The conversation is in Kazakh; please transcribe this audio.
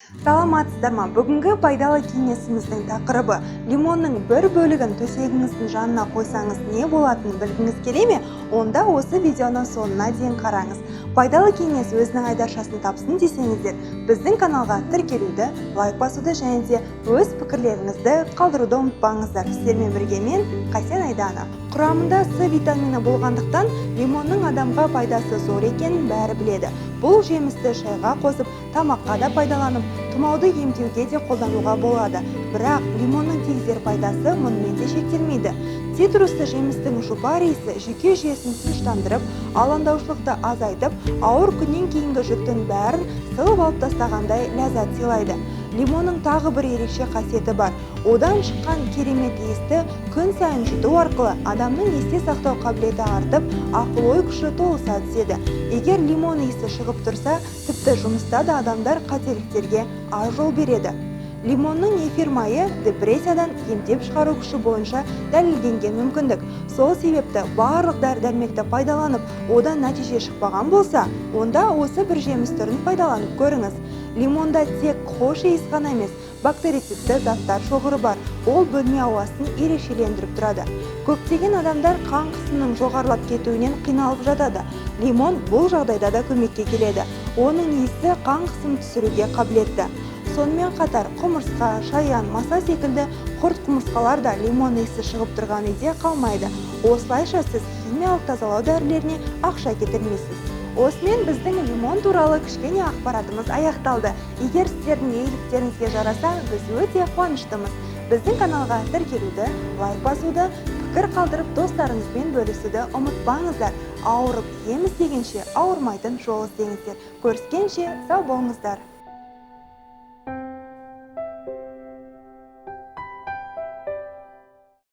Саламатсыздар ма? Бүгінгі пайдалы кеңесіміздің тақырыбы лимонның бір бөлігін төсегіңіздің жанына қойсаңыз не болатынын білгіңіз келе ме? Онда осы видеоның соңына дейін қараңыз. Пайдалы кеңес өзінің айдаршасын тапсын десеңіздер, біздің каналға тіркелуді, лайк басуды және де өз пікірлеріңізді қалдыруды ұмытпаңыздар. Сіздермен бірге мен Қасен Айдана. Құрамында С витамині болғандықтан лимонның адамға пайдасы зор екенін бәрі біледі. Бұл жемісті шайға қосып, тамаққа да пайдаланып, тұмауды емдеуге де қолдануға болады. Бірақ лимонның тигізер пайдасы мұнымен де шектелмейді. Цитрусты жемістің жұпар иісі жүйке жүйесін тыныштандырып, алаңдаушылықты азайтып, ауыр күннен кейінгі жүктің бәрін сылып алып тастағандай ләззат сыйлайды. Лимонның тағы бір ерекше қасиеті бар. Одан шыққан керемет иісті күн сайын жұту арқылы адамның есте сақтау қабілеті артып, ақыл-ой күші толыса түседі. Егер лимон иісі шығып тұрса, тіпті жұмыста да адамдар қателіктерге аз жол береді. Лимонның эфир майы депрессиядан емдеп шығару күші бойынша дәлелденген мүмкіндік. Сол себепті барлық дәрі-дәрмекті пайдаланып, одан нәтиже шықпаған болса, онда осы бір жеміс түрін пайдаланып көріңіз. Лимонда тек хош иіс қана емес, бактерицидті заттар шоғыры бар. Ол бөлме ауасын ерекшелендіріп тұрады. Көптеген адамдар қан қысымының жоғарылап кетуінен қиналып жатады. Лимон бұл жағдайда да көмекке келеді. Оның иісі қан қысымын түсіруге қабілетті. Сонымен қатар құмырсқа, шаян, маса секілді құрт құмырсқалар да лимон иісі шығып тұрған үйде қалмайды. Осылайша сіз химиялық тазалау дәрілеріне ақша кетірмейсіз. Осымен біздің лимон туралы кішкене ақпаратымыз аяқталды. Егер сіздердің еңбектеріңізге жараса, біз өте қуаныштымыз. Біздің каналға тіркелуді, лайк басуды, пікір қалдырып достарыңызбен бөлісуді ұмытпаңыздар. Ауырып ем іздегенше ауырмайтын жол іздеңіздер. Көріскенше сау болыңыздар.